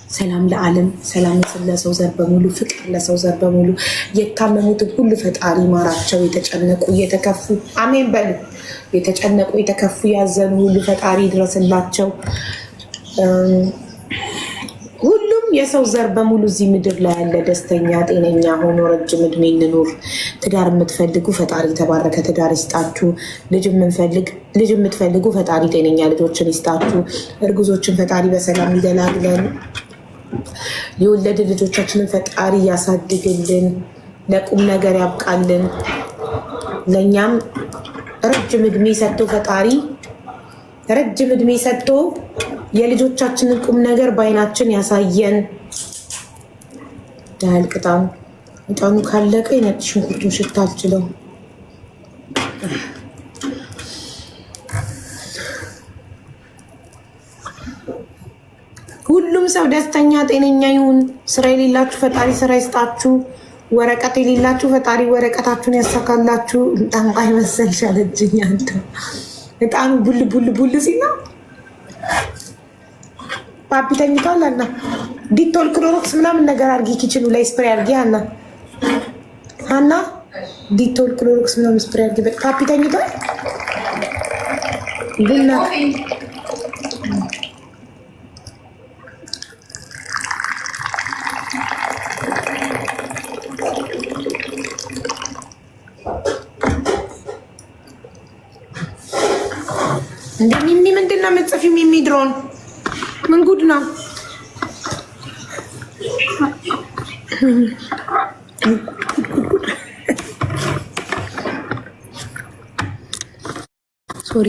ሰላም ለዓለም፣ ሰላም ለሰው ዘር በሙሉ፣ ፍቅር ለሰው ዘር በሙሉ። የታመሙትን ሁሉ ፈጣሪ ማራቸው። የተጨነቁ የተከፉ አሜን በሉ። የተጨነቁ የተከፉ ያዘኑ ሁሉ ፈጣሪ ድረስላቸው። ሁሉም የሰው ዘር በሙሉ እዚህ ምድር ላይ ያለ ደስተኛ ጤነኛ ሆኖ ረጅም እድሜ እንኑር። ትዳር የምትፈልጉ ፈጣሪ የተባረከ ትዳር ይስጣችሁ። ልጅ የምትፈልጉ ፈጣሪ ጤነኛ ልጆችን ይስጣችሁ። እርጉዞችን ፈጣሪ በሰላም ይገላግለን። የወለድ ልጆቻችንን ፈጣሪ ያሳድግልን። ለቁም ነገር ያብቃልን። ለእኛም ረጅም እድሜ ሰጥቶ ፈጣሪ ረጅም እድሜ ሰጥቶ የልጆቻችንን ቁም ነገር በአይናችን ያሳየን። ዳል ቅጣኑ ካለቀ የነጭ ሽንኩርቱን ሽታ አልችለው። ሁሉም ሰው ደስተኛ ጤነኛ ይሁን። ስራ የሌላችሁ ፈጣሪ ስራ ይስጣችሁ። ወረቀት የሌላችሁ ፈጣሪ ወረቀታችሁን ያሳካላችሁ። ጠንቋይ መሰልሽ አለችኝ። አንተ እጣኑ ቡል ቡል ቡል ሲል ነው። ፓፒ ተኝቷል። አና ዲቶል ክሎሮክስ ምናምን ነገር አድርጊ፣ ኪችኑ ላይ ስፕሬይ አድርጊ። ሀና ዲቶል ክሎሮክስ ምናምን ስፕሬይ አድርጊ። ፓፒ ተኝቷል። ቡና እንደ ሚሚ ምንድን ነው የምትጽፊው? ሚሚ ድሮን ምን ጉድ ነው? ሶሪ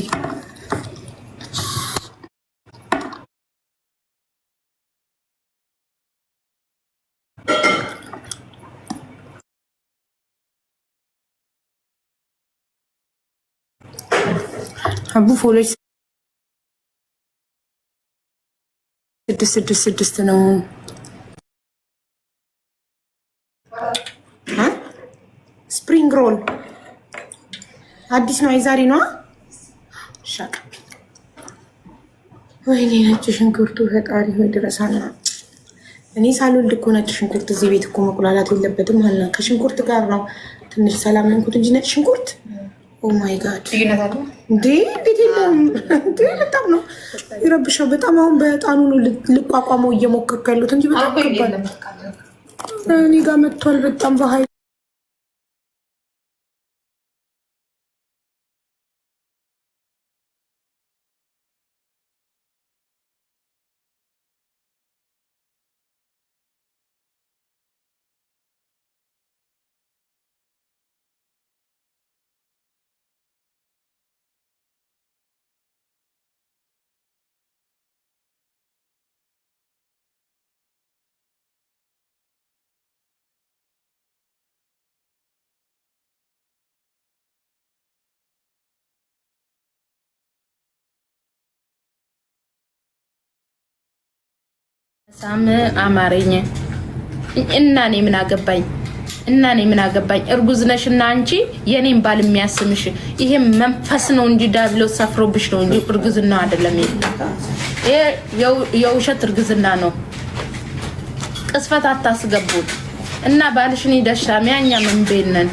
አቡ ፎሎች 666 ነው። ስፕሪንግ ሮል አዲስ ነው። የዛሬ ነው። ሻቅ ወይኔ ነጭ ሽንኩርቱ ፈጣሪ ሆይ ድረሳና። እኔ ሳልወልድ እኮ ነጭ ሽንኩርት እዚህ ቤት እኮ መቁላላት የለበትም። ሀና ከሽንኩርት ጋር ነው ትንሽ ሰላም መንኩት እንጂ ነጭ ሽንኩርት ኦ ማይ ጋድ እንዴ! እንዴት የለውም እንዴ! በጣም ነው ይረብሻው። በጣም አሁን በጣኑ ነው ልቋቋመው እየሞከርኩ ያሉት እንጂ በጣም ከባድ እኔ ጋር መጥቷል። በጣም በኃይል ሳም አማረኝ እና እኔ ምን አገባኝ? እርጉዝ ነሽ እና አንቺ የኔን ባል የሚያስምሽ ይሄ መንፈስ ነው እንጂ ዳብሎስ ሰፍሮብሽ ነው እንጂ እርግዝና አይደለም። ይሄ የውሸት እርግዝና ነው። ቅስፈት አታስገቡት እና ባልሽን ይደሻም። ያኛ ምን ቤነን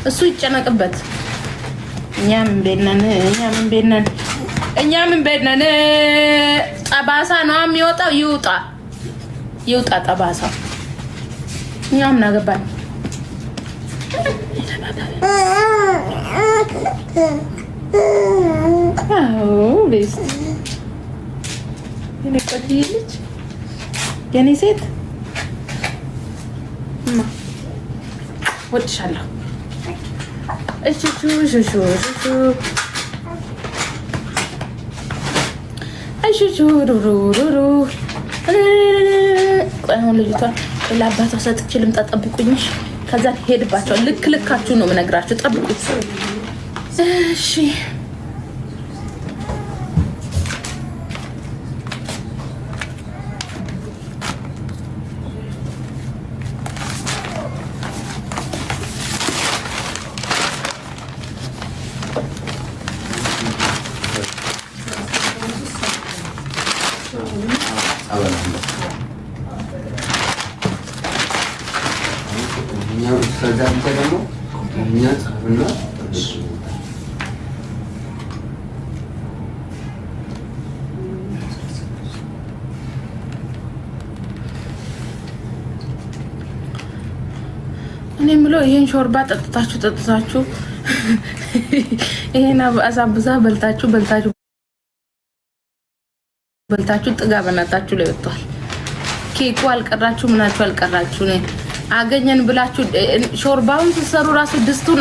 እሱ ይጨነቅበት። እኛ ምን ቤነን ጠባሳ ነው የሚወጣው። ይውጣ ጠባሳ። እኛ ምን አገባን? የኔ ሴት ወድሻለሁ። እሺ አሁን ልጅቷ ለአባቷ ሰጥቼ ልምጣ። ጠብቁኝ። ከዛ ሄድባቸው። ልካችሁ ነው የምነግራችሁ። ጠብቁኝ። እሺ ከዛ ደግሞ እኛ ጻፍና እኔ የምለው ይሄን ሾርባ ጠጥታችሁ ይሄን አሳብዛ በልታችሁ ጥጋ በናታችሁ ላይ ወጥቷል። ኬኩ አልቀራችሁ ምናችሁ አልቀራችሁ ነው አገኘን ብላችሁ ሾርባውን ሲሰሩ ራሱ ድስቱን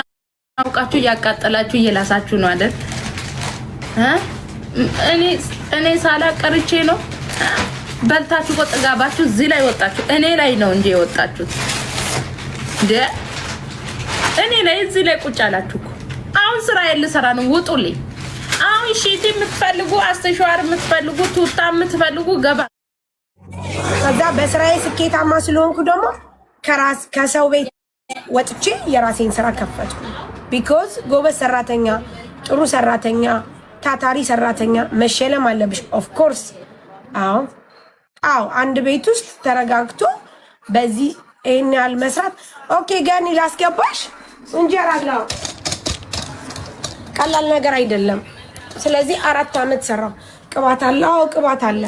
አውቃችሁ እያቃጠላችሁ እየላሳችሁ ነው አይደል? እኔ ሳላቀርቼ ነው በልታችሁ ቆጥጋባችሁ እዚህ ላይ ወጣችሁ። እኔ ላይ ነው እንጂ የወጣችሁት እኔ ላይ እዚህ ላይ ቁጭ አላችሁ እኮ። አሁን ስራ ልሰራ ነው ውጡልኝ። አሁን ሺቲ የምትፈልጉ አስተሻዋር የምትፈልጉ ቱታ የምትፈልጉ ገባ። ከዛ በስራዬ ስኬታማ ስለሆንኩ ደግሞ ከሰው ቤት ወጥቼ የራሴን ስራ ከፈትኩ። ቢኮዝ ጎበዝ ሰራተኛ፣ ጥሩ ሰራተኛ፣ ታታሪ ሰራተኛ መሸለም አለብሽ። ኦፍ ኮርስ አዎ አንድ ቤት ውስጥ ተረጋግቶ በዚህ ይሄን ያህል መስራት ኦኬ። ገኒ ላስገባሽ እንጀራ አለው ቀላል ነገር አይደለም። ስለዚህ 4 አመት ሰራው። ቅባት አለ። አዎ ቅባት አለ።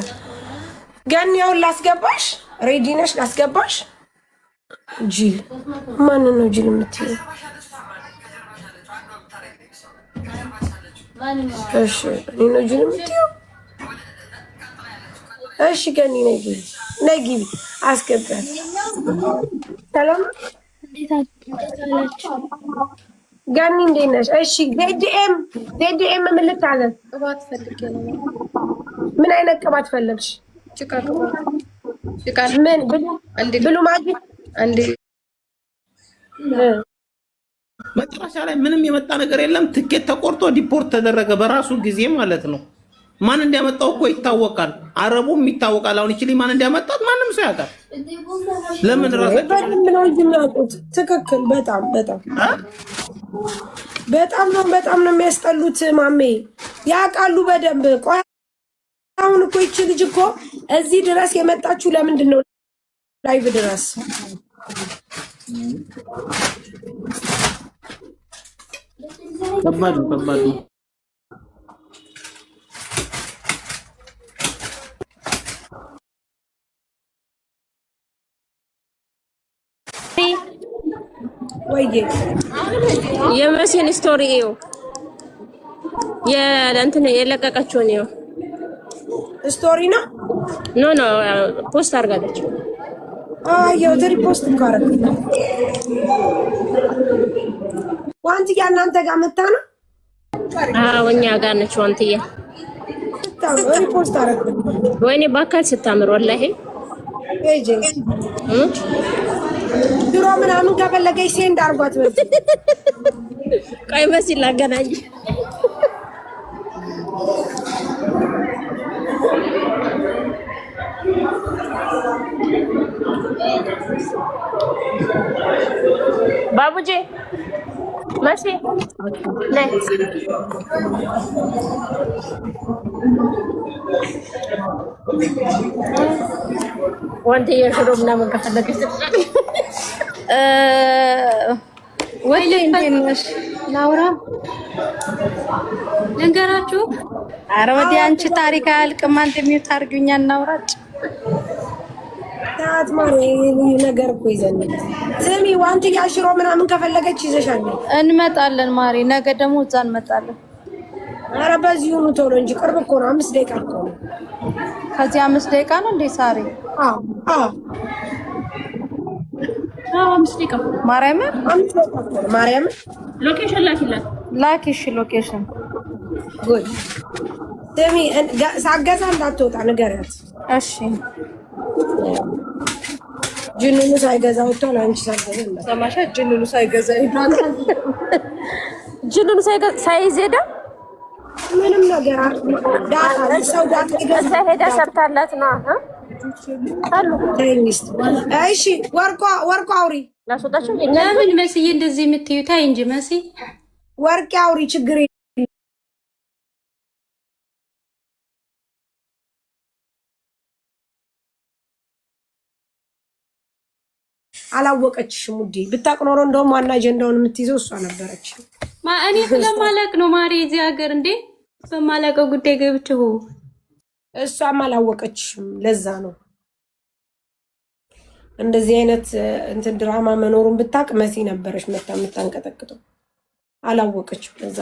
ገኒ ያው ላስገባሽ ሬዲ ነሽ? ላስገባሽ ጂል ማን ነው ጂል የምትይው? እሺ እኔ ነው ጂል የምትይው? እሺ ገኒ ነይ ግቢ፣ ነይ ግቢ አስገባት። ሰላም ገኒ እንዴት ነሽ? እሺ ዜድኤም ምን ልታዘዝ? ቅባት ፈልጌ ነው። ምን አይነት ቅባት ፈለግሽ? ጭቃ ቅባት ምን ብሉ ማጂ አንዴ መጨረሻ ላይ ምንም የመጣ ነገር የለም። ትኬት ተቆርጦ ዲፖርት ተደረገ በራሱ ጊዜ ማለት ነው። ማን እንዲያመጣው እኮ ይታወቃል። አረቡም ይታወቃል። አሁን እቺ ማን እንዲያመጣት ማንም ሰው ያውቃል። ለምን ራሳቸው ነው የሚያውቁት? ትክክል። በጣም ነው የሚያስጠሉት። ማሜ ያውቃሉ በደንብ። ቆይ አሁን እኮ ይቺ ልጅ እኮ እዚህ ድረስ የመጣችሁ ለምንድን ነው? ላይቭ ድረስ ከባድ ነው። ወይዬ የመሲን ስቶሪ ነው የእንትን የለቀቀችው ነው። ስቶሪ ነው ኖ ፖስት አድርጋለች። አየው ሪፖስት ካረክ ዋንትያ እናንተ ጋር መታ ነው? አዎ እኛ ጋር ነች ዋንትያ። ሪፖስት አረክ ወይኔ በአካል ስታምር ወላሂ እጄ ድሮ ምናምን ከፈለገች ሴንድ አርጓት። ቆይ መሲ ላገናኝ። ባቡጄ መሲ ነይ ዋንትያ ሽሮ ምናምን ከፈለገች ወይ እንዴት ላውራ ልንገራችሁ። ኧረ ወዲያ አንቺ ታሪክ አያልቅም። አንተ የሚው ታርጉኛ እናውራጭ ታት ማሪ ነገር እኮ ይዘን ስሚ፣ ዋንትያ ሽሮ ምናምን ከፈለገች ይዘሻል። እንመጣለን ማሪ፣ ነገ ደግሞ እዛ እንመጣለን። ኧረ በዚሁ ነው ቶሎ እንጂ ቅርብ እኮ ነው። 5 ደቂቃ እኮ ነው። ከዚህ 5 ደቂቃ ነው እንዴ ሳሪ? አዎ 5 ደቂቃ ማርያምን፣ 5 ደቂቃ ነው ማርያምን። ሎኬሽን ላኪ። እሺ ሎኬሽን ጉድ። ስሚ ሳገዛ እንዳትወጣ ንገሪያት እሺ። ጅኑኑ ሳይገዛ ወጥቷል። አንቺ ሳገዛ ሰማሻ? ጅኑኑ ሳይገዛ ሄዷል። ጅኑኑ ሳይዝ ሄዳ ምንም ነገር ዳታ ሰው ዳታ ይገዛ ሄዳ ሰርታላት ነው አሉ። እሺ ወርቋ አውሪ ላስወጣቸው። ለምን መስዬ እንደዚህ የምትዩ? ታይ እንጂ መሲ ወርቄ አውሪ ችግር አላወቀችሽም ውዴ። ብታቅ ኖሮ እንደውም ዋና አጀንዳውን የምትይዘው እሷ ነበረች። እኔ ስለማላቅ ነው ማሪ እዚህ ሀገር እንዴ በማላቀው ጉዳይ ገብቼው እሷም አላወቀችሽም። ለዛ ነው እንደዚህ አይነት እንትን ድራማ መኖሩን ብታቅ መሲ ነበረች መታ የምታንቀጠቅጠው። አላወቀችም ለዛ